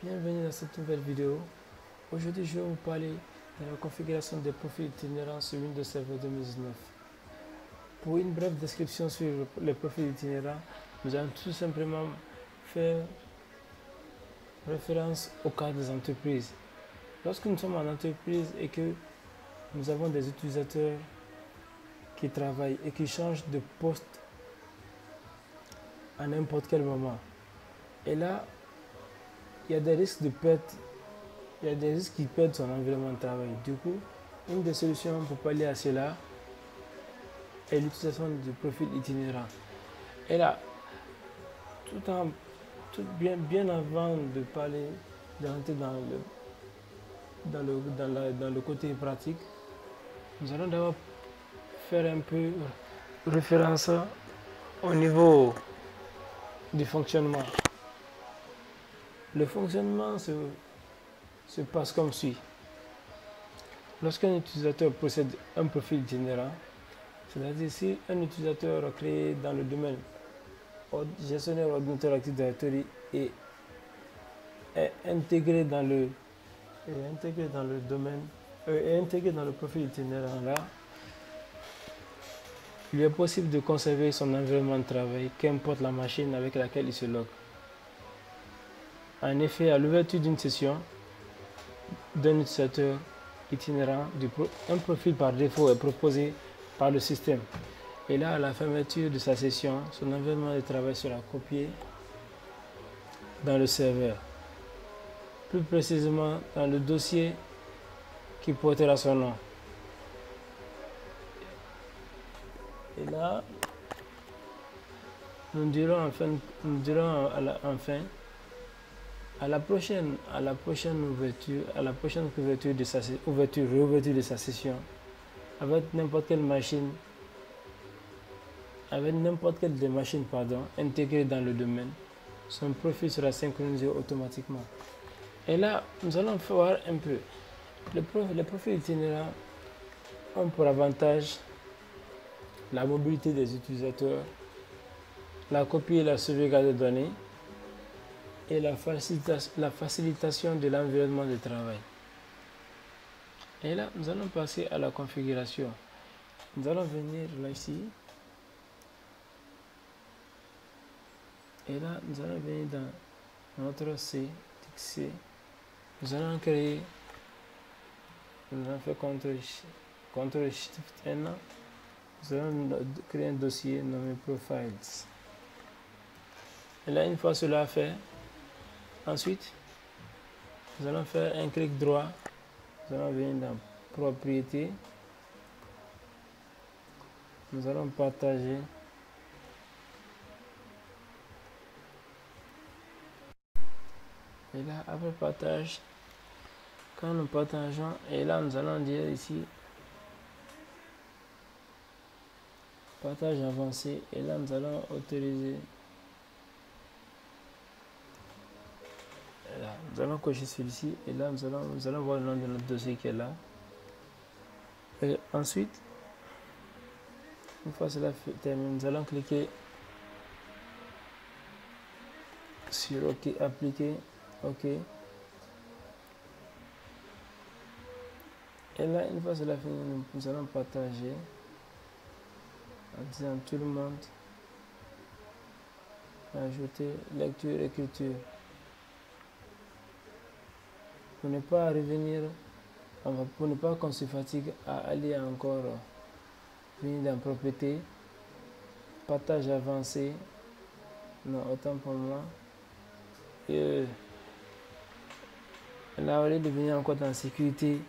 Bienvenue dans cette nouvelle vidéo. Aujourd'hui, je vais vous parler de la configuration des profils itinérants sur Windows Server 2019. Pour une brève description sur les profils itinérants, nous allons tout simplement faire référence au cas des entreprises. Lorsque nous sommes en entreprise et que nous avons des utilisateurs qui travaillent et qui changent de poste à n'importe quel moment, et là, il y a des risques de perte. Il y a des risques qui perdent son environnement de travail. Du coup, une des solutions pour pallier à cela est l'utilisation du profil itinérant. Et là, bien avant de parler, d'entrer dans le côté pratique, nous allons d'abord faire un peu référence au niveau du fonctionnement. Le fonctionnement se passe comme suit. Lorsqu'un utilisateur possède un profil itinérant, c'est-à-dire si un utilisateur créé dans le domaine gestionnaire ordinateur Active Directory est intégré dans le profil itinérant là, il est possible de conserver son environnement de travail, qu'importe la machine avec laquelle il se logue. En effet, à l'ouverture d'une session d'un utilisateur itinérant, un profil par défaut est proposé par le système. Et là, à la fermeture de sa session, son environnement de travail sera copié dans le serveur. Plus précisément, dans le dossier qui portera son nom. Et là, nous dirons à la prochaine réouverture de sa session, avec n'importe quelle machine, intégrée dans le domaine, son profil sera synchronisé automatiquement. Et là, nous allons voir un peu. Les profils itinérants ont pour avantage la mobilité des utilisateurs, la copie et la sauvegarde de données et la facilitation de l'environnement de travail. Et là, nous allons passer à la configuration. Nous allons venir là ici. Et là, nous allons venir dans notre C. Nous allons créer, nous allons faire CTRL SHIFT N. Nous allons créer un dossier nommé Profiles. Et là, une fois cela fait, ensuite, nous allons faire un clic droit. Nous allons venir dans Propriétés. Nous allons partager. Et là, après partage, quand nous partageons, et là, nous allons dire ici, partage avancé, et là, nous allons autoriser. Et là, nous allons cocher celui-ci, et là, nous allons voir le nom de notre dossier qui est là. Et ensuite, une fois cela terminé, nous allons cliquer sur OK, appliquer, OK. Et là, une fois cela fini, nous allons partager en disant tout le monde, ajouter lecture, écriture. Pour ne pas revenir, pour ne pas qu'on se fatigue à aller encore venir dans propriété, partage avancé, non, autant pour moi. Et là, au lieu de venir encore dans sécurité,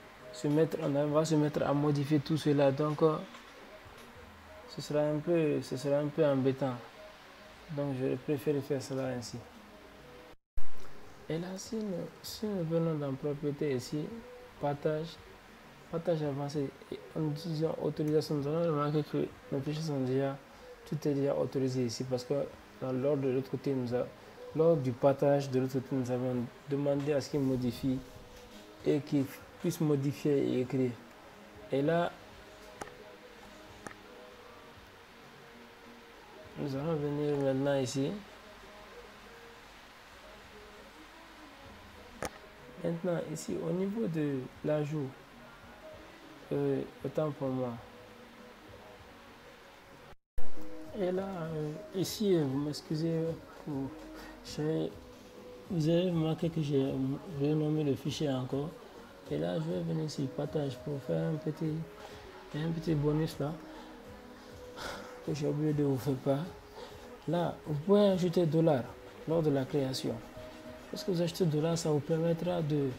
on va se mettre à modifier tout cela. Donc, ce sera un peu embêtant. Donc, je préfère faire cela ainsi. Et là, si nous venons dans propriété ici, partage avancé, et en utilisant autorisation, nous allons remarquer que nos fichiers sont tout est déjà autorisé ici parce que lors de l'autre côté, lors du partage de l'autre côté, nous avons demandé à ce qu'il modifie et qu'il puisse modifier et écrire. Et là, nous allons venir maintenant ici. Maintenant, ici, au niveau de l'ajout, autant pour moi. Et là, ici, vous m'excusez, vous avez remarqué que j'ai renommé le fichier encore. Et là, je vais venir ici, partage, pour faire un petit bonus là, que j'ai oublié de vous faire part. Là, vous pouvez ajouter $ lors de la création. Lorsque vous achetez $, ça vous permettra de...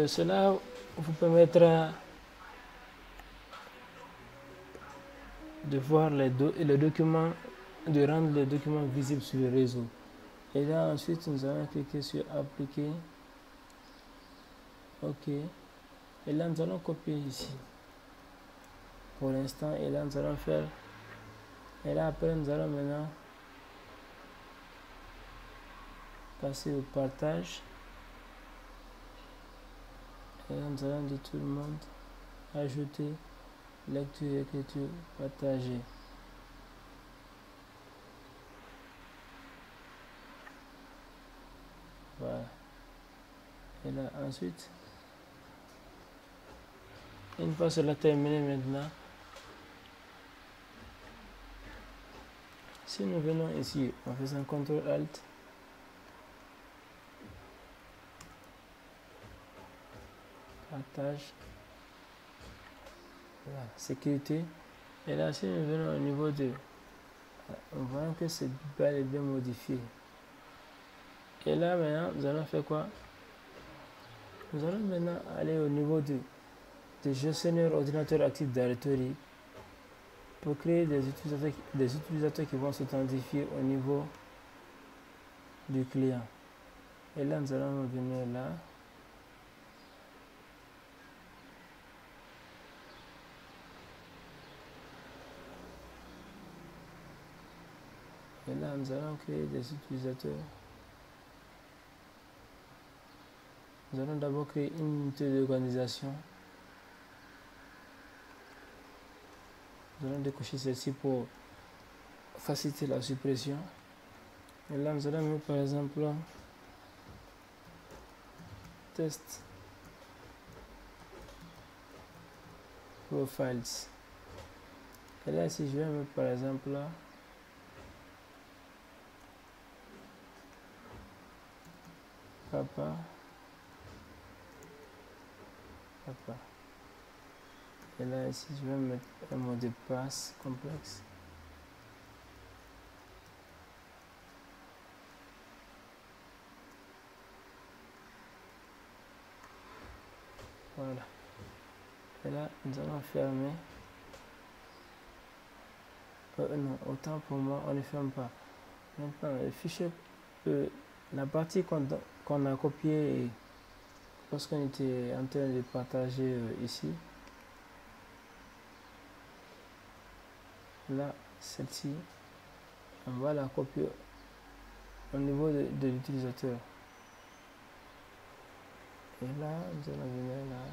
cela vous permettra de voir les documents, de rendre les documents visibles sur le réseau. Et là, ensuite, nous allons cliquer sur appliquer. OK. Et là, nous allons copier ici. Pour l'instant, et là, nous allons faire... Et là, après, nous allons maintenant passer au partage. Et là, nous allons dire tout le monde, ajouter, lecture, écriture, partager. Voilà. Et là, ensuite, une fois cela terminé maintenant, si nous venons ici en faisant CTRL-ALT, partage, voilà, sécurité, et là, si nous venons au niveau de... On voit que c'est bel et bien modifié. Et là, maintenant, nous allons faire quoi? Nous allons maintenant aller au niveau de gestionnaire ordinateur Active Directory pour créer des utilisateurs qui vont s'authentifier au niveau du client. Et là, nous allons venir là. Et là, nous allons créer des utilisateurs. Nous allons d'abord créer une unité d'organisation. Nous allons décocher celle-ci pour faciliter la suppression. Et là, nous allons mettre par exemple test profiles. Et là, si je vais mettre par exemple là, papa. Et là, ici, je vais mettre un mot de passe complexe. Voilà. Et là, nous allons fermer. Non, autant pour moi, on ne ferme pas. Maintenant, le fichier, la partie qu'on a copiée lorsqu'on était en train de partager ici. Là, celle-ci, on va la copier au niveau de l'utilisateur. Et là, nous allons venir là.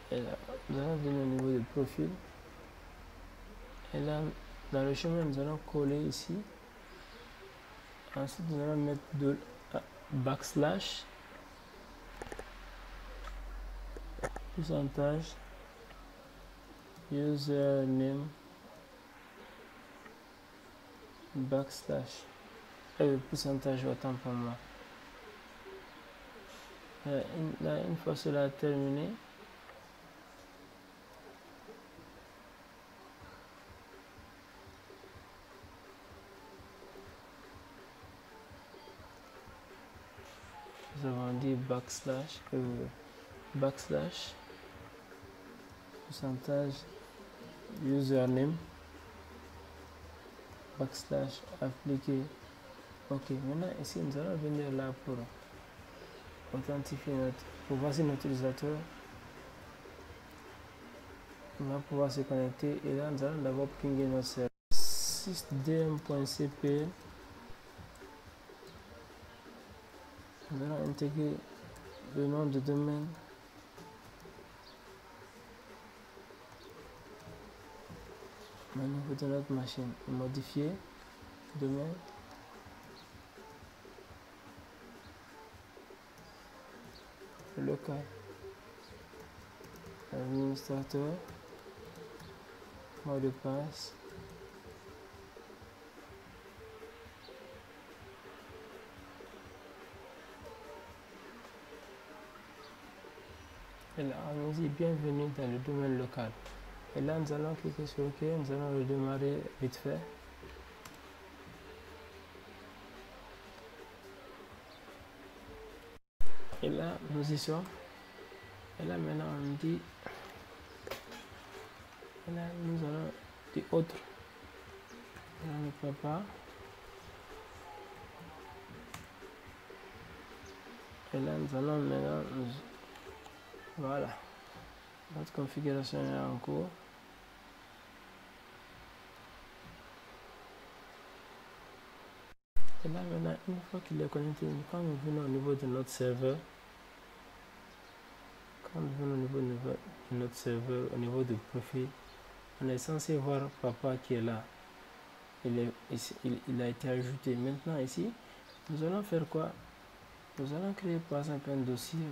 Et là, nous allons venir au niveau du profil. Et là, dans le chemin, nous allons coller ici. Ensuite, nous allons mettre backslash, pourcentage, username, backslash, pourcentage autant pour moi. Là, une fois cela terminé, nous avons dit backslash, pourcentage, username, backslash, appliquer. Ok, maintenant ici nous allons venir là pour authentifier pour voir si notre utilisateur va pouvoir se connecter. Et là nous allons d'abord pinguer notre serveur 6dm.cpl. Nous allons intégrer le nom de domaine. Au niveau de notre machine, modifier domaine. local, administrateur, mot de passe. Et là, on nous dit bienvenue dans le domaine local. Et là, nous allons cliquer sur OK, nous allons redémarrer vite fait. Et là, nous y sommes. Et là, maintenant, on nous dit, et là, nous allons dire autre. Là, le papa. Et là, nous allons maintenant, voilà, notre configuration est en cours. Et là, maintenant, une fois qu'il est connecté, quand nous venons au niveau de notre serveur, au niveau du profil, on est censé voir papa qui est là. Il a été ajouté. Maintenant, ici, nous allons faire quoi? Nous allons créer par exemple un dossier.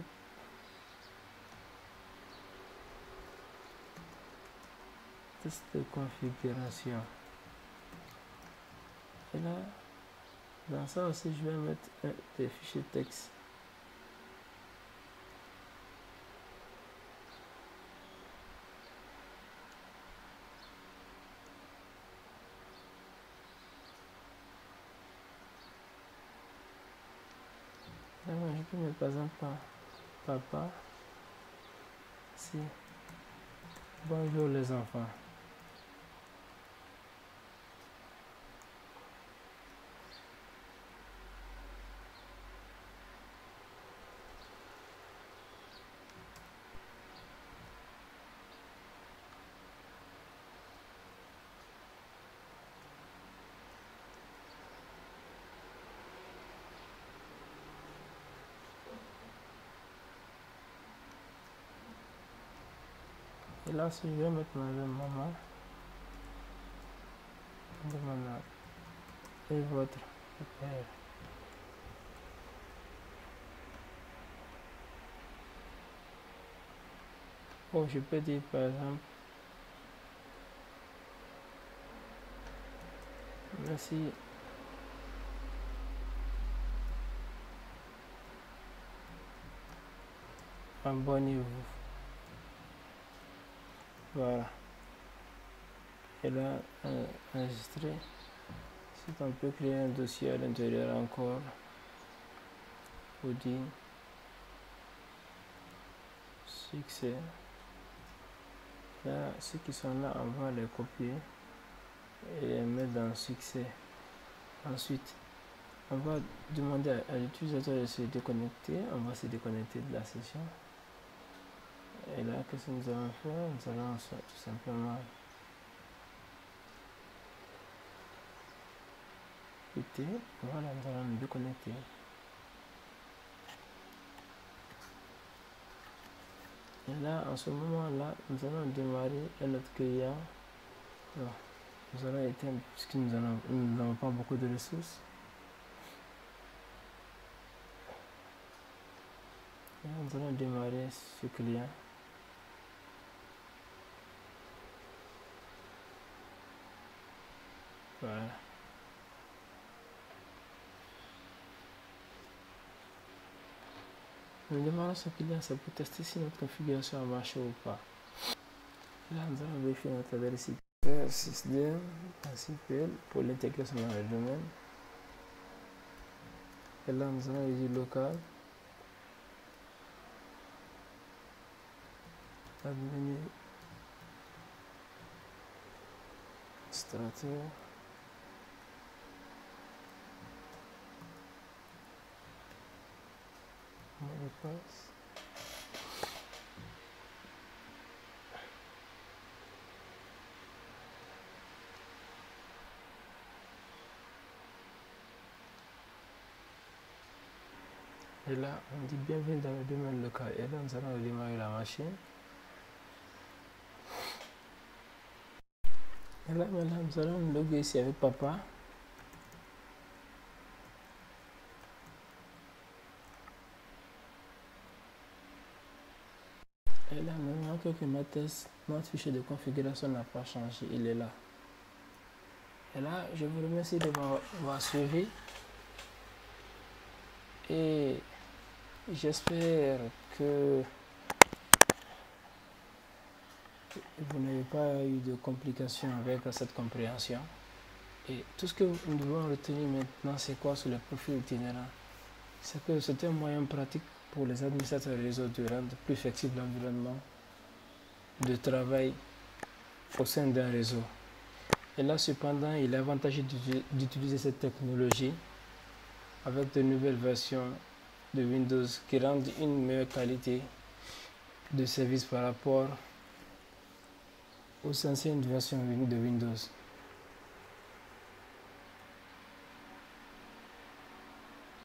Test de configuration. Et là, dans ça aussi, je vais mettre des fichiers texte. Là, je peux mettre par exemple papa. Si. Bonjour les enfants. Et là, si je vais mettre maman, et votre père. Oh, je peux dire par exemple, merci. Abonnez-vous. Voilà. Et là, enregistrer. Si on peut créer un dossier à l'intérieur encore, vous dire succès. Là, ceux qui sont là, on va les copier et les mettre dans succès. Ensuite, on va demander à l'utilisateur de se déconnecter. On va se déconnecter de la session. Et là, qu'est-ce que nous allons faire? Nous allons tout simplement quitter. Voilà, nous allons nous déconnecter. Et là, en ce moment-là, nous allons démarrer notre client. Alors, nous allons éteindre puisque nous n'avons pas beaucoup de ressources. Et là, nous allons démarrer ce client. Voilà. Nous démarrons ce client, c'est pour tester si notre configuration a marché ou pas. Là, nous allons vérifier notre adresse IP 6D principal pour l'intégration dans le domaine. Et là, nous allons utiliser local. Administrateur. Mot de passe. Et là, on dit bienvenue dans le domaine local. Et là, nous allons démarrer la machine. Et là, maintenant, nous allons nous loguer ici avec papa. Et là, nous remarquons que notre fichier de configuration n'a pas changé, il est là. Et là, je vous remercie de m'avoir suivi. Et j'espère que vous n'avez pas eu de complications avec cette compréhension. Et tout ce que nous devons retenir maintenant, c'est quoi sur le profil itinérant? C'est que c'est un moyen pratique pour les administrateurs réseau de rendre plus flexible l'environnement de travail au sein d'un réseau. Et là, cependant, il est avantageux d'utiliser cette technologie avec de nouvelles versions de Windows qui rendent une meilleure qualité de service par rapport aux anciennes versions de Windows.